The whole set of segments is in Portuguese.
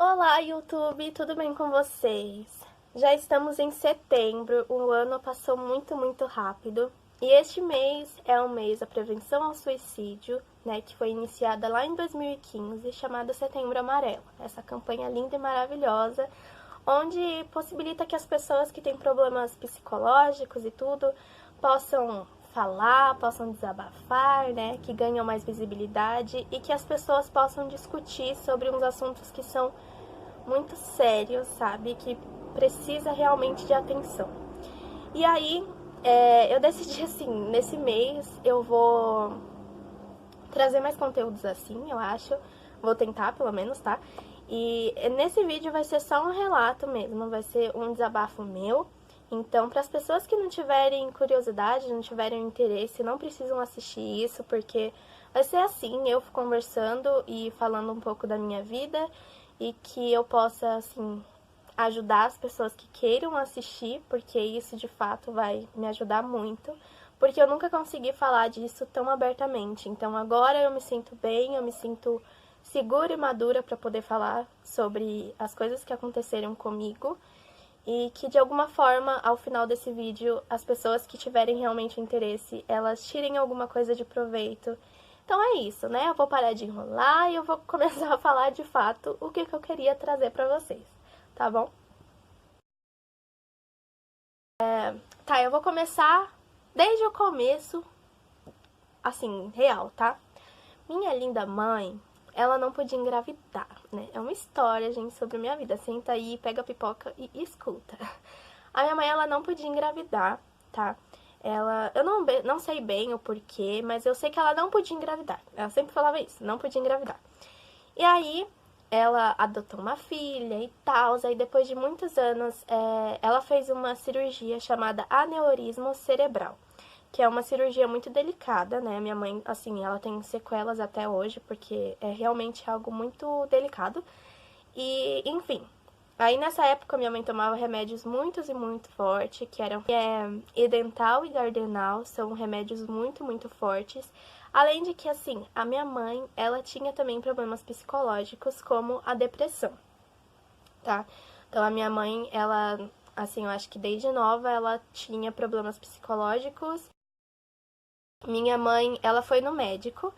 Olá, YouTube, tudo bem com vocês? Já estamos em setembro, o ano passou muito rápido. E este mês é o mês da prevenção ao suicídio, né, que foi iniciada lá em 2015, chamada Setembro Amarelo. Essa campanha linda e maravilhosa, onde possibilita que as pessoas que têm problemas psicológicos e tudo possam falar, possam desabafar, né, que ganham mais visibilidade e que as pessoas possam discutir sobre uns assuntos que são muito sérios, sabe, que precisa realmente de atenção. E aí, eu decidi assim, nesse mês eu vou trazer mais conteúdos assim, eu acho, vou tentar pelo menos, tá? E nesse vídeo vai ser só um relato mesmo, vai ser um desabafo meu. Então, para as pessoas que não tiverem curiosidade, não tiverem interesse, não precisam assistir isso, porque vai ser assim, eu conversando e falando um pouco da minha vida e que eu possa, assim, ajudar as pessoas que queiram assistir, porque isso de fato vai me ajudar muito, porque eu nunca consegui falar disso tão abertamente. Então agora eu me sinto bem, eu me sinto segura e madura para poder falar sobre as coisas que aconteceram comigo e que de alguma forma, ao final desse vídeo, as pessoas que tiverem realmente interesse, elas tirem alguma coisa de proveito. Então é isso, né? Eu vou parar de enrolar e eu vou começar a falar de fato o que eu queria trazer pra vocês, tá bom? Tá, eu vou começar desde o começo, assim, real, tá? Minha linda mãe, ela não podia engravidar, né? É uma história, gente, sobre a minha vida. Senta aí, pega a pipoca e escuta. A minha mãe, ela não podia engravidar, tá? Eu não sei bem o porquê, mas eu sei que ela não podia engravidar. Ela sempre falava isso, não podia engravidar. E aí, ela adotou uma filha e tal. Aí, depois de muitos anos, ela fez uma cirurgia chamada aneurisma cerebral, que é uma cirurgia muito delicada, né? Minha mãe, assim, ela tem sequelas até hoje, porque é realmente algo muito delicado. E, enfim, aí nessa época minha mãe tomava remédios muito fortes, que eram Edental e Gardenal, são remédios muito fortes. Além de que, assim, a minha mãe, ela tinha também problemas psicológicos, como a depressão, tá? Então a minha mãe, ela, assim, eu acho que desde nova ela tinha problemas psicológicos. Minha mãe, ela foi no médico,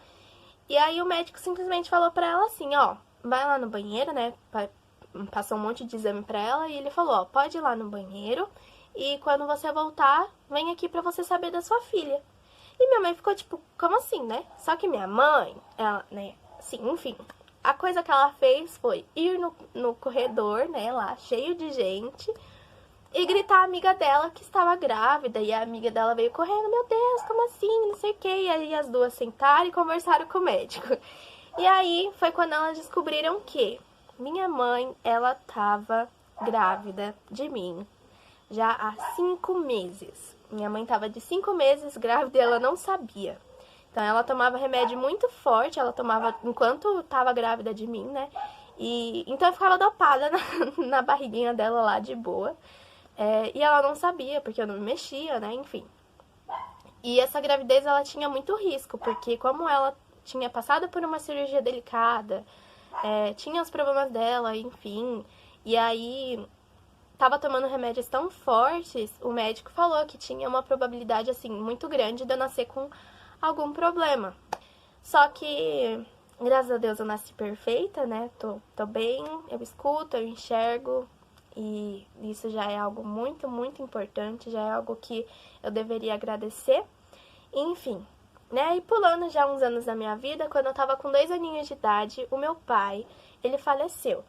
e aí o médico simplesmente falou pra ela assim, ó, vai lá no banheiro, né, passou um monte de exame pra ela, e ele falou, ó, pode ir lá no banheiro, e quando você voltar, vem aqui pra você saber da sua filha. E minha mãe ficou tipo, como assim, né? Só que minha mãe, ela, né, assim, enfim, a coisa que ela fez foi ir no corredor, né, lá, cheio de gente, e gritar a amiga dela que estava grávida. E a amiga dela veio correndo, meu Deus, como assim, não sei o que. E aí as duas sentaram e conversaram com o médico. E aí foi quando elas descobriram que minha mãe, ela estava grávida de mim já há 5 meses. Minha mãe estava de 5 meses grávida e ela não sabia. Então ela tomava remédio muito forte, ela tomava enquanto estava grávida de mim, né? E então eu ficava dopada na barriguinha dela lá de boa. E ela não sabia, porque eu não me mexia, né? Enfim. E essa gravidez, ela tinha muito risco, porque como ela tinha passado por uma cirurgia delicada, tinha os problemas dela, enfim. E aí, tava tomando remédios tão fortes, o médico falou que tinha uma probabilidade, assim, muito grande de eu nascer com algum problema. Só que, graças a Deus, eu nasci perfeita, né? Tô bem, eu escuto, eu enxergo, e isso já é algo muito importante, já é algo que eu deveria agradecer. Enfim, né? E pulando já uns anos da minha vida, quando eu tava com 2 aninhos de idade, o meu pai, ele faleceu.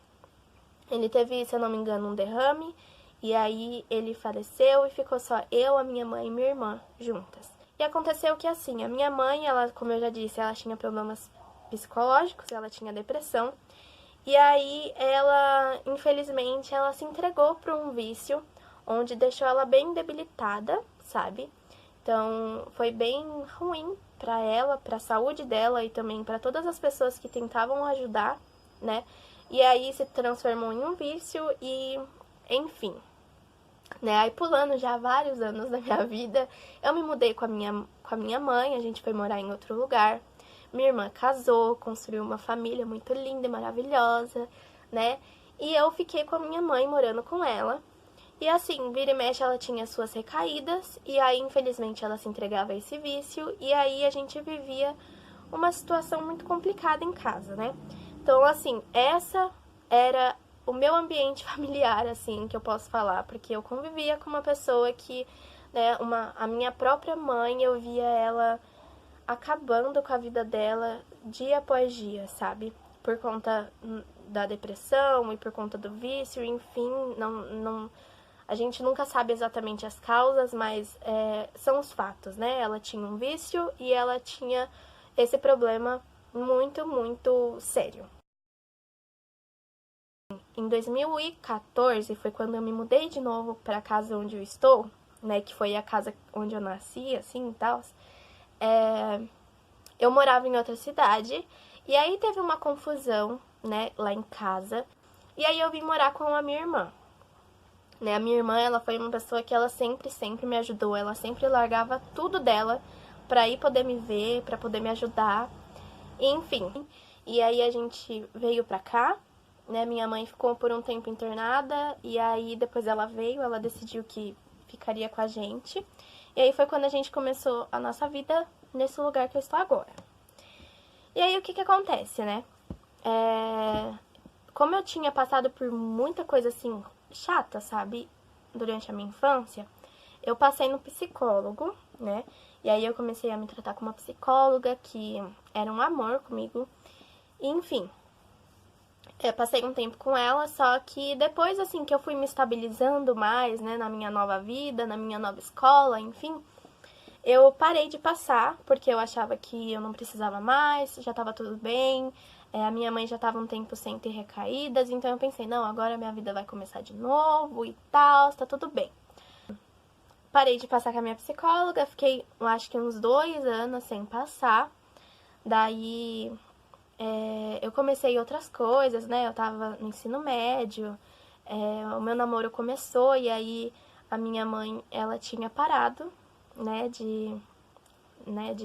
Ele teve, se eu não me engano, um derrame, e aí ele faleceu e ficou só eu, a minha mãe e minha irmã juntas. E aconteceu que assim, a minha mãe, ela, como eu já disse, ela tinha problemas psicológicos, ela tinha depressão. E aí ela, infelizmente, ela se entregou para um vício onde deixou ela bem debilitada, sabe? Então, foi bem ruim para ela, para a saúde dela e também para todas as pessoas que tentavam ajudar, né? E aí se transformou em um vício e, enfim, né? Aí pulando já vários anos da minha vida, eu me mudei com a minha mãe, a gente foi morar em outro lugar. Minha irmã casou, construiu uma família muito linda e maravilhosa, né? e eu fiquei com a minha mãe morando com ela. E assim, vira e mexe ela tinha suas recaídas, e aí infelizmente ela se entregava a esse vício, e aí a gente vivia uma situação muito complicada em casa, né? Então assim, essa era o meu ambiente familiar, assim, que eu posso falar, porque eu convivia com uma pessoa que, né, a minha própria mãe, eu via ela acabando com a vida dela dia após dia, sabe? Por conta da depressão e por conta do vício, enfim, a gente nunca sabe exatamente as causas, mas são os fatos, né? Ela tinha um vício e ela tinha esse problema muito, muito sério. Em 2014 foi quando eu me mudei de novo para a casa onde eu estou, né? Que foi a casa onde eu nasci, assim e tal. Eu morava em outra cidade e aí teve uma confusão, né? Lá em casa. E aí eu vim morar com a minha irmã. Né, a minha irmã, ela foi uma pessoa que ela sempre me ajudou, ela sempre largava tudo dela pra ir poder me ver, pra poder me ajudar, enfim. E aí a gente veio pra cá, né, minha mãe ficou por um tempo internada, e aí depois ela veio, ela decidiu que ficaria com a gente, e aí foi quando a gente começou a nossa vida nesse lugar que eu estou agora. E aí o que acontece, né? Como eu tinha passado por muita coisa assim chata, sabe, durante a minha infância, eu passei no psicólogo, né? E aí eu comecei a me tratar com uma psicóloga que era um amor comigo. E, enfim, eu passei um tempo com ela, só que depois, assim, que eu fui me estabilizando mais, né, na minha nova vida, na minha nova escola, enfim, eu parei de passar, porque eu achava que eu não precisava mais, já tava tudo bem, a minha mãe já tava um tempo sem ter recaídas, então eu pensei, não, agora minha vida vai começar de novo e tal, tá tudo bem. Parei de passar com a minha psicóloga, fiquei, eu acho que uns 2 anos sem passar, daí eu comecei outras coisas, né, eu tava no ensino médio, o meu namoro começou e aí a minha mãe, ela tinha parado, né, de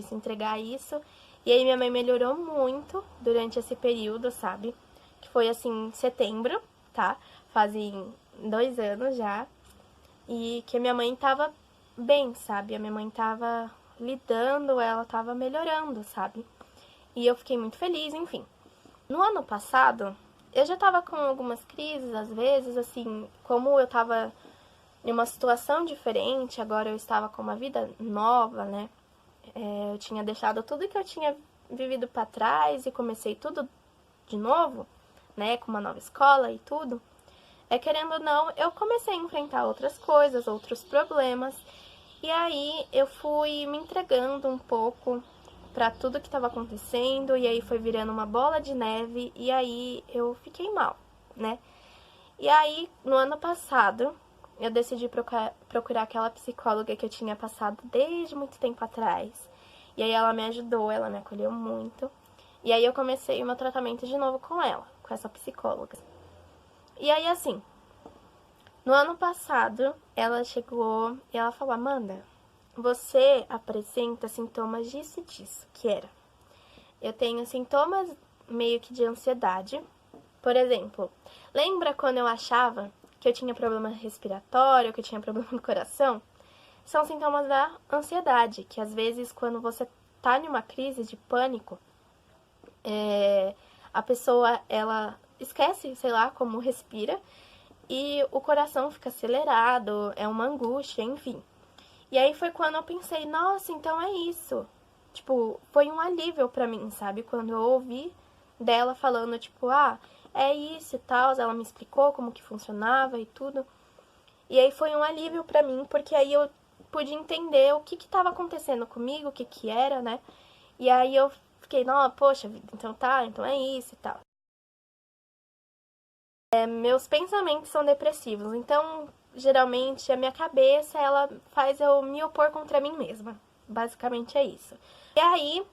se entregar a isso. E aí minha mãe melhorou muito durante esse período, sabe? Que foi assim, em setembro, tá? Fazem 2 anos já. E que a minha mãe tava bem, sabe? A minha mãe tava lidando, ela tava melhorando, sabe? E eu fiquei muito feliz, enfim. No ano passado, eu já tava com algumas crises, às vezes, assim, como eu tava em uma situação diferente, agora eu estava com uma vida nova, né? Eu tinha deixado tudo que eu tinha vivido para trás e comecei tudo de novo, né, com uma nova escola e tudo. Querendo ou não, eu comecei a enfrentar outras coisas, outros problemas, e aí eu fui me entregando um pouco para tudo que estava acontecendo, e aí foi virando uma bola de neve, e aí eu fiquei mal, né? E aí, no ano passado, eu decidi procurar aquela psicóloga que eu tinha passado desde muito tempo atrás. E aí ela me ajudou, ela me acolheu muito. E aí eu comecei o meu tratamento de novo com ela, com essa psicóloga. E aí assim, no ano passado, ela chegou e ela falou, Amanda, você apresenta sintomas disso e disso, que era. Eu tenho sintomas meio que de ansiedade. Por exemplo, lembra quando eu achava que eu tinha problema respiratório, que eu tinha problema no coração? São sintomas da ansiedade, que às vezes quando você tá em uma crise de pânico, a pessoa, ela esquece, sei lá, como respira, e o coração fica acelerado, é uma angústia, enfim. E aí foi quando eu pensei, nossa, então é isso. Tipo, foi um alívio pra mim, sabe? Quando eu ouvi dela falando, tipo, é isso e tal, ela me explicou como que funcionava e tudo. E aí foi um alívio pra mim, porque aí eu pude entender o que estava acontecendo comigo, o que era, né? E aí eu fiquei, não, poxa vida, então tá, então é isso e tal. Meus pensamentos são depressivos, então geralmente a minha cabeça, ela faz eu me opor contra mim mesma. Basicamente é isso. E aí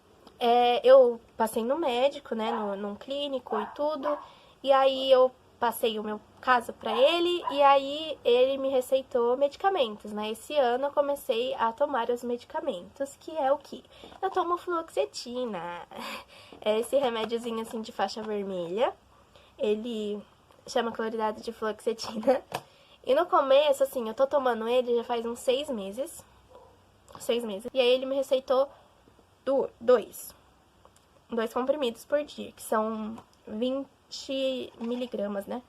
eu passei no médico, né, num clínico e tudo, e aí eu passei o meu caso pra ele, e aí ele me receitou medicamentos, né? Esse ano eu comecei a tomar os medicamentos, que é o que? Eu tomo fluoxetina, é esse remédiozinho assim de faixa vermelha, ele chama cloridade de fluoxetina. E no começo, assim, eu tô tomando ele já faz uns 6 meses. 6 meses. E aí ele me receitou dois comprimidos por dia, que são 20 miligramas, né?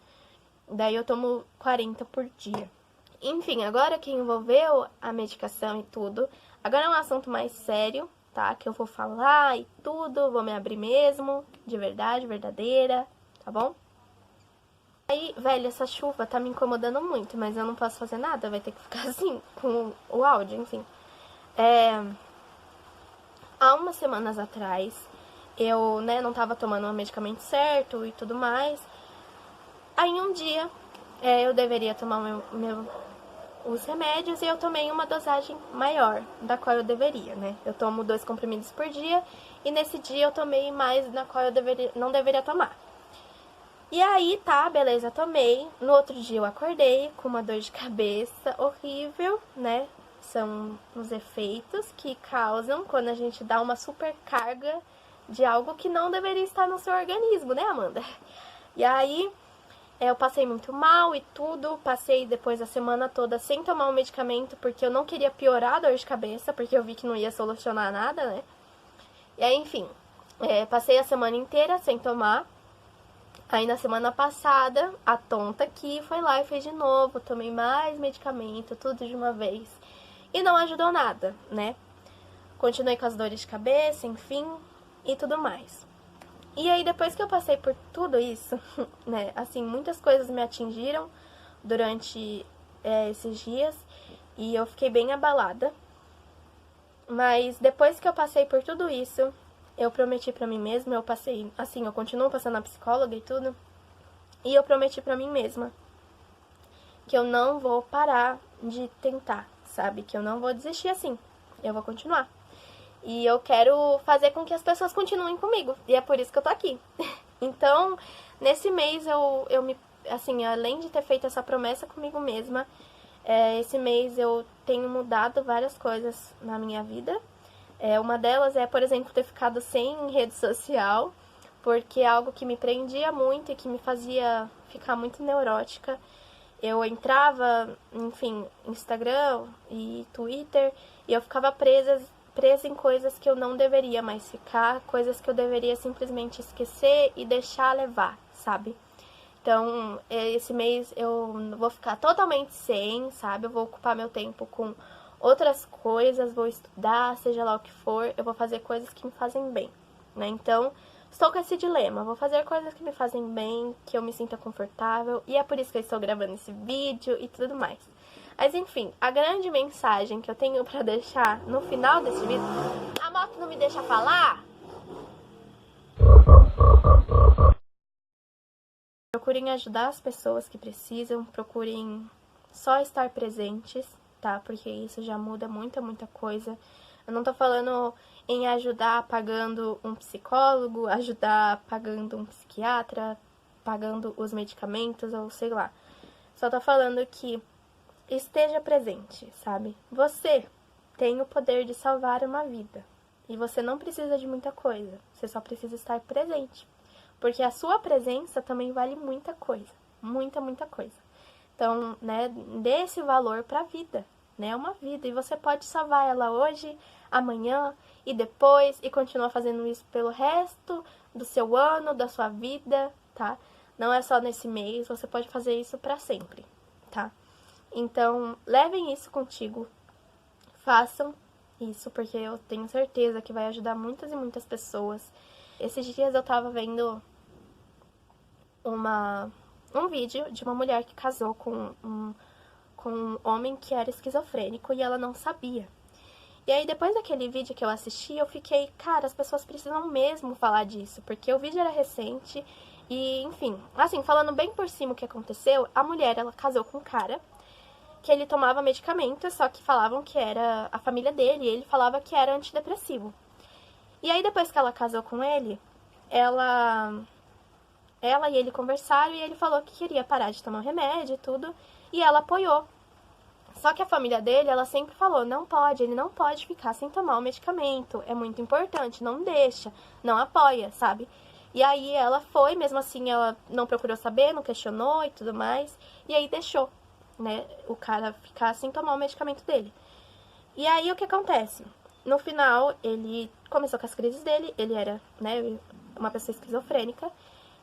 Daí eu tomo 40 por dia. Enfim, agora que envolveu a medicação e tudo, agora é um assunto mais sério, tá? Que eu vou falar e tudo, vou me abrir mesmo, de verdade, verdadeira, tá bom? Aí, velho, essa chuva tá me incomodando muito, mas eu não posso fazer nada, vai ter que ficar assim, com o áudio, enfim. Há umas semanas atrás, eu, né, não tava tomando o medicamento certo e tudo mais. Aí um dia, eu deveria tomar os remédios e eu tomei uma dosagem maior da qual eu deveria, né? Eu tomo 2 comprimidos por dia e nesse dia eu tomei mais da qual eu não deveria tomar. E aí, tá, beleza, tomei. No outro dia eu acordei com uma dor de cabeça horrível, né? São os efeitos que causam quando a gente dá uma supercarga de algo que não deveria estar no seu organismo, né, Amanda? E aí, eu passei muito mal e tudo, passei depois a semana toda sem tomar o medicamento, porque eu não queria piorar a dor de cabeça, porque eu vi que não ia solucionar nada, né? E aí, enfim, passei a semana inteira sem tomar. Aí na semana passada, a tonta aqui foi lá e fez de novo, tomei mais medicamento, tudo de uma vez. E não ajudou nada, né? Continuei com as dores de cabeça, enfim, e tudo mais. E aí depois que eu passei por tudo isso, né, assim, muitas coisas me atingiram durante esses dias e eu fiquei bem abalada. Mas depois que eu passei por tudo isso, eu prometi pra mim mesma, eu passei, assim, eu continuo passando na psicóloga e tudo, e eu prometi pra mim mesma que eu não vou parar de tentar, sabe? Que eu não vou desistir assim, eu vou continuar. E eu quero fazer com que as pessoas continuem comigo, e é por isso que eu tô aqui. Então, nesse mês eu me, assim, além de ter feito essa promessa comigo mesma, esse mês eu tenho mudado várias coisas na minha vida. Uma delas é, por exemplo, ter ficado sem rede social, porque é algo que me prendia muito e que me fazia ficar muito neurótica. Eu entrava, enfim, Instagram e Twitter, e eu ficava presa em coisas que eu não deveria mais ficar, coisas que eu deveria simplesmente esquecer e deixar levar, sabe? Então, esse mês eu vou ficar totalmente sem, sabe? Eu vou ocupar meu tempo com outras coisas, vou estudar, seja lá o que for, eu vou fazer coisas que me fazem bem, né? Então, estou com esse dilema, vou fazer coisas que me fazem bem, que eu me sinta confortável, e é por isso que eu estou gravando esse vídeo e tudo mais. Mas enfim, a grande mensagem que eu tenho pra deixar no final desse vídeo... A moto não me deixa falar? Procurem ajudar as pessoas que precisam, procurem só estar presentes, tá? Porque isso já muda muita coisa. Eu não tô falando em ajudar pagando um psicólogo, ajudar pagando um psiquiatra, pagando os medicamentos ou sei lá. Só tô falando que esteja presente, sabe? Você tem o poder de salvar uma vida. E você não precisa de muita coisa. Você só precisa estar presente. Porque a sua presença também vale muita coisa. Muita coisa. Então, né, dê esse valor pra vida. Né? É uma vida. E você pode salvar ela hoje, amanhã e depois. E continuar fazendo isso pelo resto do seu ano, da sua vida, tá? Não é só nesse mês. Você pode fazer isso pra sempre, tá? Então, levem isso contigo. Façam isso, porque eu tenho certeza que vai ajudar muitas e muitas pessoas. Esses dias eu tava vendo um vídeo de uma mulher que casou com um homem que era esquizofrênico e ela não sabia. E aí, depois daquele vídeo que eu assisti, eu fiquei, cara, as pessoas precisam mesmo falar disso, porque o vídeo era recente e, enfim, assim, falando bem por cima o que aconteceu, a mulher, ela casou com um cara que ele tomava medicamento, só que falavam que era a família dele, e ele falava que era antidepressivo. E aí, depois que ela casou com ele, ela e ele conversaram e ele falou que queria parar de tomar remédio e tudo, e ela apoiou. Só que a família dele, ela sempre falou, não pode, ele não pode ficar sem tomar o medicamento, é muito importante, não deixa, não apoia, sabe? E aí ela foi, mesmo assim ela não procurou saber, não questionou e tudo mais. E aí deixou, né, o cara ficar sem tomar o medicamento dele. E aí o que acontece? No final, ele começou com as crises dele, ele era, né, uma pessoa esquizofrênica,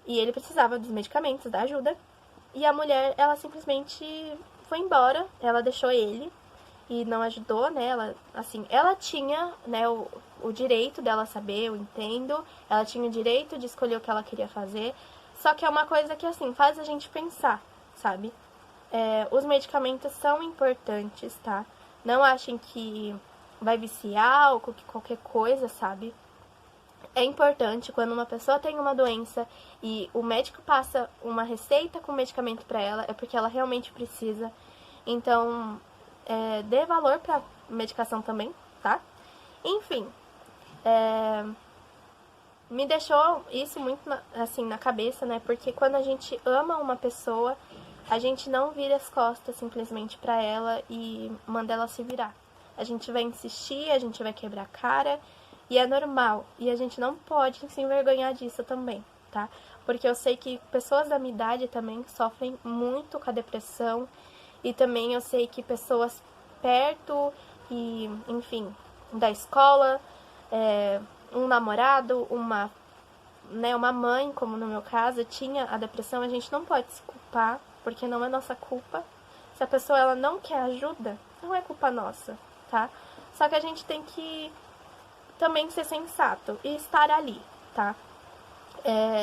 e ele precisava dos medicamentos, da ajuda. E a mulher, ela simplesmente foi embora, ela deixou ele e não ajudou, né? Ela, assim, ela tinha, né, o direito dela saber, eu entendo, ela tinha o direito de escolher o que ela queria fazer, só que é uma coisa que, assim, faz a gente pensar, sabe? Os medicamentos são importantes, tá? Não achem que vai viciar ou qualquer coisa, sabe? É importante quando uma pessoa tem uma doença e o médico passa uma receita com medicamento pra ela, é porque ela realmente precisa. Então, dê valor pra medicação também, tá? Enfim, me deixou isso muito assim na cabeça, né? Porque quando a gente ama uma pessoa, a gente não vira as costas simplesmente pra ela e manda ela se virar. A gente vai insistir, a gente vai quebrar a cara e é normal. E a gente não pode se envergonhar disso também, tá? Porque eu sei que pessoas da minha idade também sofrem muito com a depressão e também eu sei que pessoas perto e, enfim, da escola, um namorado, uma mãe, como no meu caso, tinha a depressão, a gente não pode se culpar, porque não é nossa culpa. Se a pessoa ela não quer ajuda, não é culpa nossa, tá? Só que a gente tem que também ser sensato e estar ali, tá?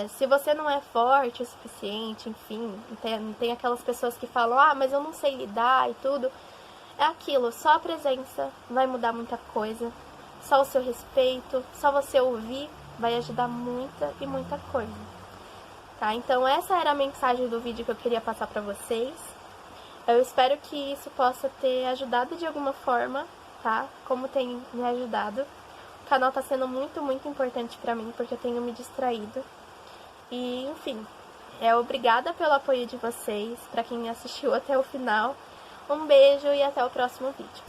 Se você não é forte o suficiente, enfim, tem aquelas pessoas que falam, ah, mas eu não sei lidar e tudo. É aquilo, só a presença vai mudar muita coisa. Só o seu respeito, só você ouvir vai ajudar muita e muita coisa. Tá? Então essa era a mensagem do vídeo que eu queria passar pra vocês. Eu espero que isso possa ter ajudado de alguma forma, tá? Como tem me ajudado. O canal tá sendo muito, muito importante pra mim, porque eu tenho me distraído. E, enfim, obrigada pelo apoio de vocês, pra quem assistiu até o final. Um beijo e até o próximo vídeo.